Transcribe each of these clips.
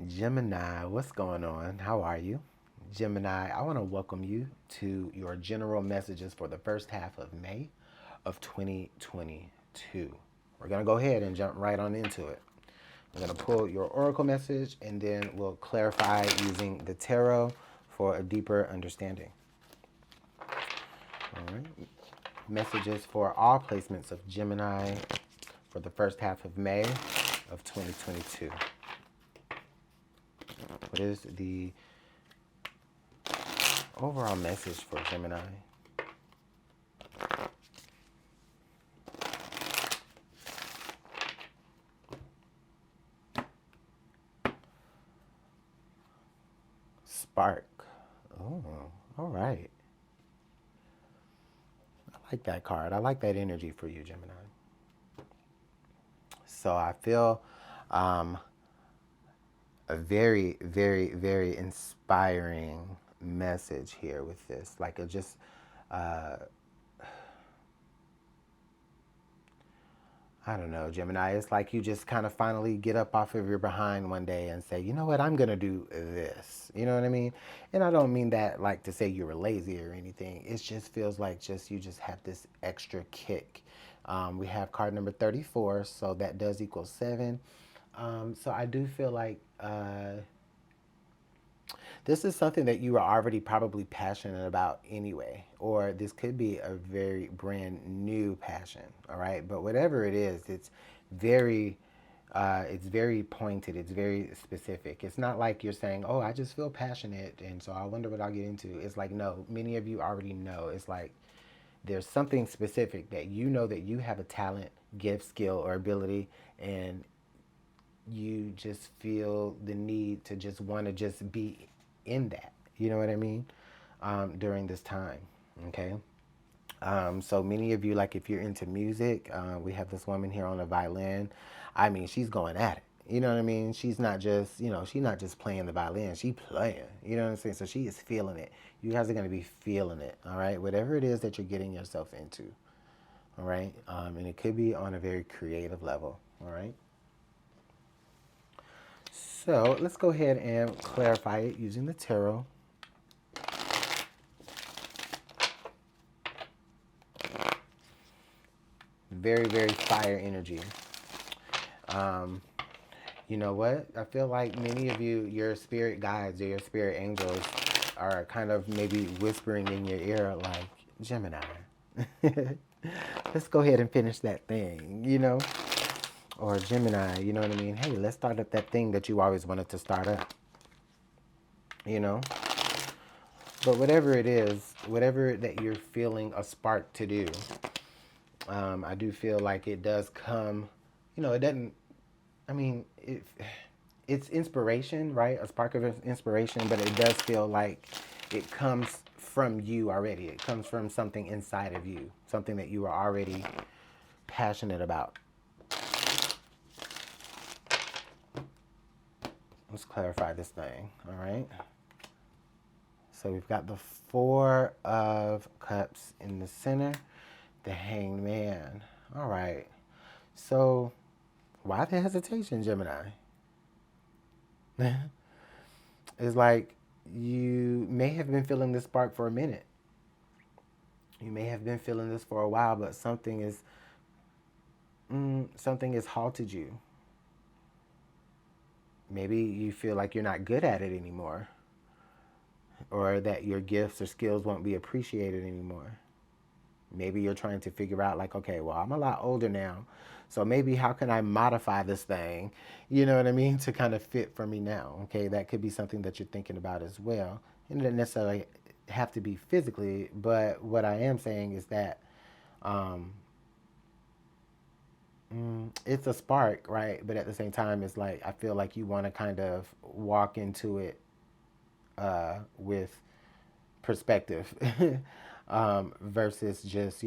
Gemini, what's going on? How are you? Gemini, I want to welcome you to your general messages for the first half of May of 2022. We're going to go ahead and jump right on into it. I'm going to pull your oracle message and then we'll clarify using the tarot for a deeper understanding. All right. Messages for all placements of Gemini for the first half of May of 2022. What is the overall message for Gemini? Spark. Oh, all right. I like that card. I like that energy for you, Gemini. So I feel a very, very, very inspiring message here with this. Like it just, I don't know, Gemini. It's like you just kind of finally get up off of your behind one day and say, you know what, I'm going to do this. You know what I mean? And I don't mean that like to say you were lazy or anything. It just feels like just you just have this extra kick. We have card number 34, so that does equal 7. So I do feel like this is something that you are already probably passionate about anyway, or this could be a very brand new passion, all right? But whatever it is, it's very pointed, it's very specific. It's not like you're saying, oh, I just feel passionate, and so I wonder what I'll get into. It's like, no, many of you already know. It's like there's something specific that you know that you have a talent, gift, skill, or ability, and you just feel the need to just want to just be in that. You know what I mean? During this time. Okay. So many of you, like if you're into music, we have this woman here on the violin. I mean, she's going at it. You know what I mean? She's not just, she's not just playing the violin. She playing. You know what I'm saying? So she is feeling it. You guys are going to be feeling it. All right. Whatever it is that you're getting yourself into. All right. And it could be on a very creative level. All right. So let's go ahead and clarify it using the tarot. Very, very fire energy. Um, you know what? I feel like many of you, your spirit guides or your spirit angels are kind of maybe whispering in your ear like, Gemini, let's go ahead and finish that thing, Or Gemini, you know what I mean? Hey, let's start up that thing that you always wanted to start up, you know? But whatever it is, whatever that you're feeling a spark to do, I do feel like it does come, it doesn't, I mean, it's inspiration, right? A spark of inspiration, but it does feel like it comes from you already. It comes from something inside of you, something that you are already passionate about. Let's clarify this thing, all right? So we've got the Four of Cups in the center, the Hanged Man. All right. So why the hesitation, Gemini? It's like you may have been feeling this spark for a minute. You may have been feeling this for a while, but something has halted you. Maybe you feel like you're not good at it anymore, or that your gifts or skills won't be appreciated anymore. Maybe you're trying to figure out like, okay, well, I'm a lot older now. So maybe how can I modify this thing, you know what I mean, to kind of fit for me now? Okay, that could be something that you're thinking about as well. It doesn't necessarily have to be physically, but what I am saying is that um, it's a spark, right? But at the same time, it's like I feel like you want to kind of walk into it with perspective versus just,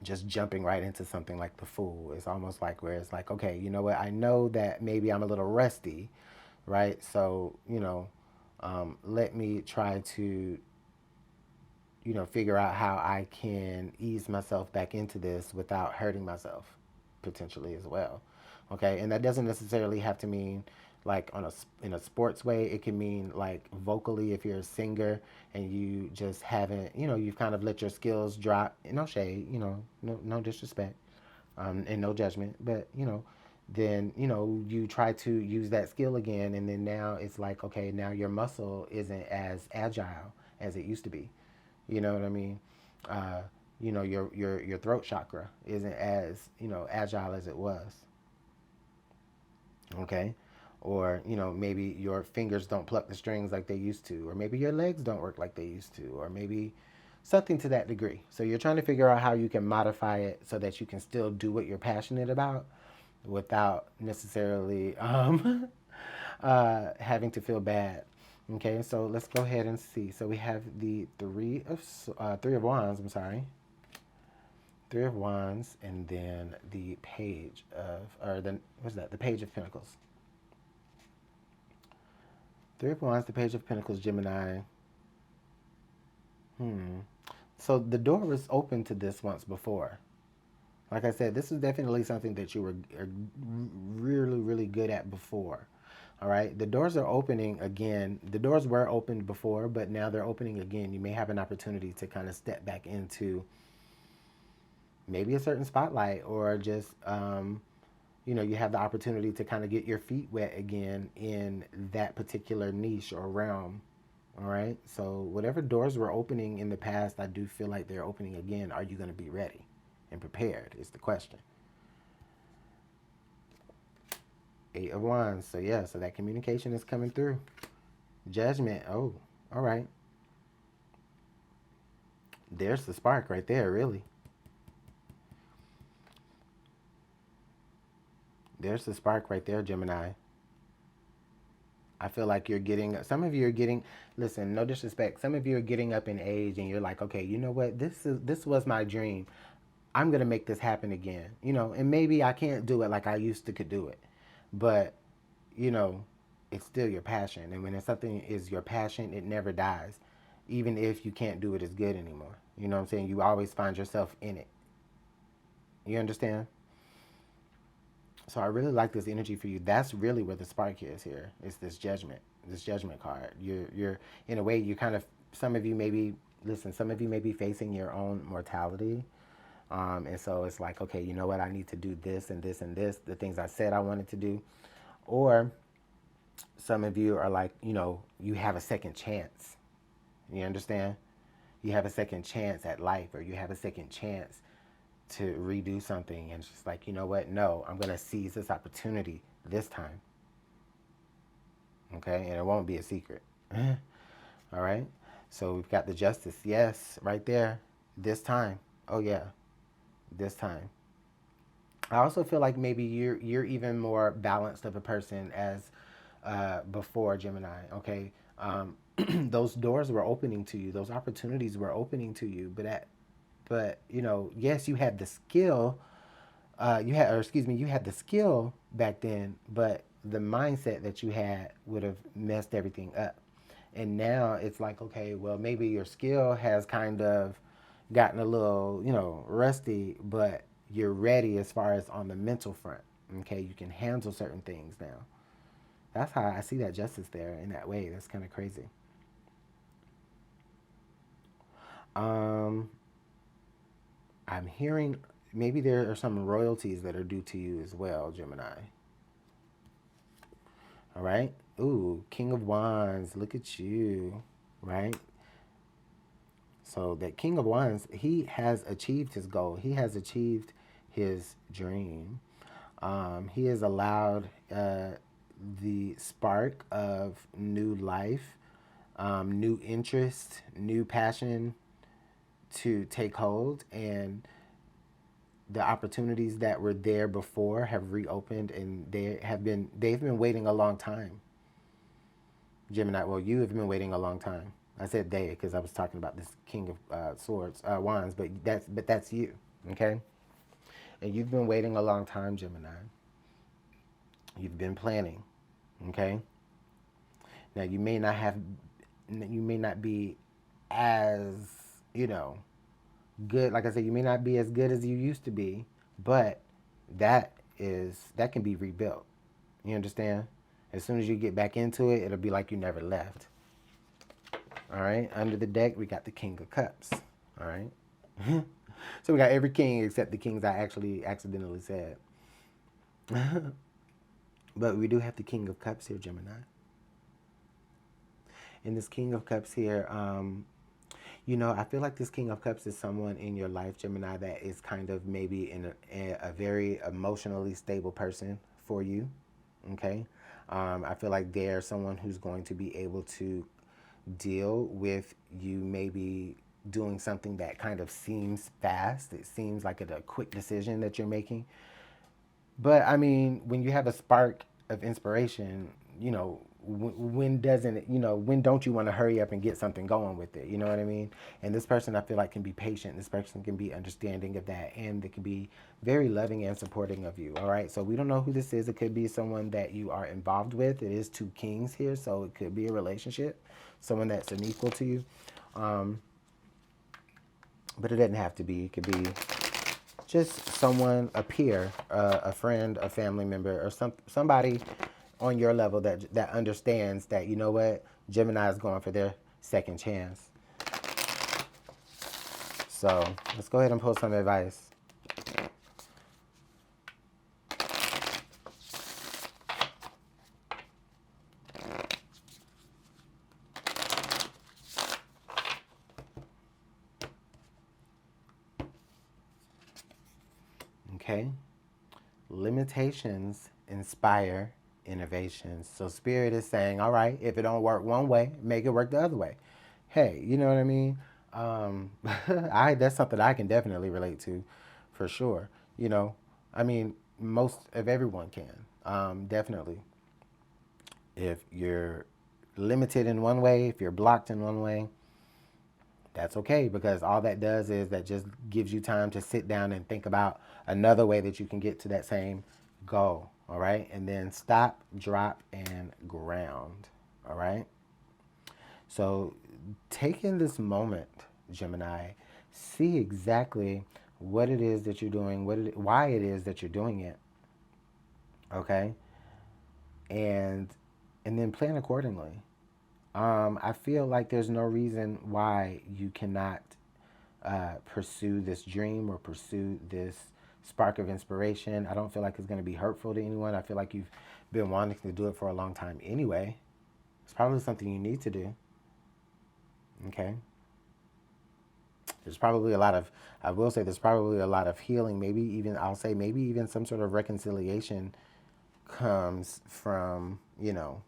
just jumping right into something like the Fool. It's almost like where it's like, okay, you know what? I know that maybe I'm a little rusty, right? So, let me try to, figure out how I can ease myself back into this without hurting myself potentially as well. Okay, and that doesn't necessarily have to mean like in a sports way. It can mean like vocally if you're a singer and you just haven't, you've kind of let your skills drop. No shade, no disrespect, and no judgment, but then you try to use that skill again, and then now it's like, okay, now your muscle isn't as agile as it used to be. You know what I mean? Uh, your throat chakra isn't as agile as it was. Okay, or maybe your fingers don't pluck the strings like they used to, or maybe your legs don't work like they used to, or maybe something to that degree. So you're trying to figure out how you can modify it so that you can still do what you're passionate about without necessarily having to feel bad. Okay, so let's go ahead and see. So we have the three of wands. I'm sorry, Three of Wands, and then the Page of, or the what's that? The Page of Pentacles. Three of Wands, the Page of Pentacles, Gemini. So the door was open to this once before. Like I said, this is definitely something that you were really, really good at before. All right. The doors are opening again. The doors were opened before, but now they're opening again. You may have an opportunity to kind of step back into maybe a certain spotlight, or just you have the opportunity to kind of get your feet wet again in that particular niche or realm. All right, so whatever doors were opening in the past, I do feel like they're opening again. Are you going to be ready and prepared is the question. Eight of Wands. So yeah, so that communication is coming through. Judgment. Oh, all right, there's the spark right there. Really, there's the spark right there, Gemini. I feel like some of you are getting, listen, no disrespect, some of you are getting up in age and you're like, okay, you know what, this was my dream. I'm going to make this happen again. And maybe I can't do it like I used to could do it. But, you know, it's still your passion. And when something is your passion, it never dies. Even if you can't do it as good anymore. You know what I'm saying? You always find yourself in it. You understand? So I really like this energy for you. That's really where the spark is here. It's this judgment card. You're in a way, you kind of, some of you may be facing your own mortality. And so it's like, okay, you know what? I need to do this and this and this, the things I said I wanted to do. Or some of you are like, you have a second chance. You understand? You have a second chance at life, or you have a second chance to redo something, and it's just like, you know what, no, I'm going to seize this opportunity this time. Okay, and it won't be a secret. All right, so we've got the Justice. Yes, right there. This time. Oh yeah, this time. I also feel like maybe you're even more balanced of a person as before, Gemini. Okay, those doors were opening to you, those opportunities were opening to you, but yes, you had the skill. You had the skill back then, but the mindset that you had would have messed everything up. And now it's like, okay, well, maybe your skill has kind of gotten a little, rusty, but you're ready as far as on the mental front. Okay, you can handle certain things now. That's how I see that justice there in that way. That's kind of crazy. Um, I'm hearing maybe there are some royalties that are due to you as well, Gemini. All right. Ooh, King of Wands. Look at you. Right. So that King of Wands, he has achieved his goal. He has achieved his dream. He has allowed the spark of new life, new interest, new passion to take hold, and the opportunities that were there before have reopened, and they've been waiting a long time. Gemini, well, you have been waiting a long time. I said they because I was talking about this King of Wands, but that's you, okay? And you've been waiting a long time, Gemini. You've been planning, okay? Now you may not be as good. Like I said, you may not be as good as you used to be, but that that can be rebuilt. You understand? As soon as you get back into it, it'll be like you never left. All right. Under the deck, we got the King of Cups. All right. So we got every king except the kings I actually accidentally said. But we do have the King of Cups here, Gemini. And this King of Cups here, you know, I feel like this King of Cups is someone in your life, Gemini, that is kind of maybe in a very emotionally stable person for you. Okay. I feel like they're someone who's going to be able to deal with you maybe doing something that kind of seems fast. It seems like a quick decision that you're making. But I mean, when you have a spark of inspiration, you know, when doesn't it, you know, when don't you want to hurry up and get something going with it? You know what I mean? And this person, I feel like, can be patient. This person can be understanding of that, and they can be very loving and supporting of you. All right. So we don't know who this is. It could be someone that you are involved with. It is two kings here, so it could be a relationship, someone that's an equal to you. But it doesn't have to be. It could be just someone, a peer, a friend, a family member, or somebody on your level that understands that, you know what, Gemini is going for their second chance. So let's go ahead and pull some advice. Okay. Limitations inspire innovations. So Spirit is saying, all right, if it don't work one way, make it work the other way. Hey, you know what I mean? That's something I can definitely relate to, for sure. You know, I mean, most of everyone can, definitely. If you're limited in one way, if you're blocked in one way, that's okay, because all that does is that just gives you time to sit down and think about another way that you can get to that same goal. All right. And then stop, drop, and ground. All right. So take in this moment, Gemini, see exactly what it is that you're doing, why it is that you're doing it. Okay. And then plan accordingly. I feel like there's no reason why you cannot pursue this dream or pursue this spark of inspiration. I don't feel like it's going to be hurtful to anyone. I feel like you've been wanting to do it for a long time anyway. It's probably something you need to do. Okay. There's probably I will say there's probably a lot of healing. Maybe even some sort of reconciliation comes from, you know,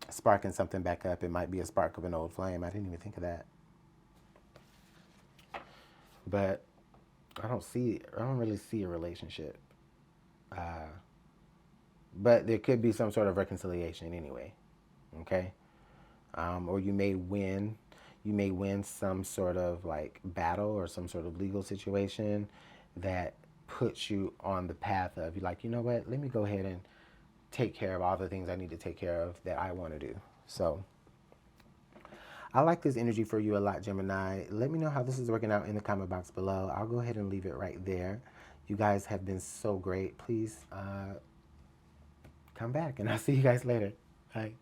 sparking something back up. It might be a spark of an old flame. I didn't even think of that. But I don't really see a relationship. But there could be some sort of reconciliation anyway. Okay? Or you may win some sort of like battle or some sort of legal situation that puts you on the path of, you're like, you know what, let me go ahead and take care of all the things I need to take care of that I want to do. So I like this energy for you a lot, Gemini. Let me know how this is working out in the comment box below. I'll go ahead and leave it right there. You guys have been so great. Please come back, and I'll see you guys later. Bye.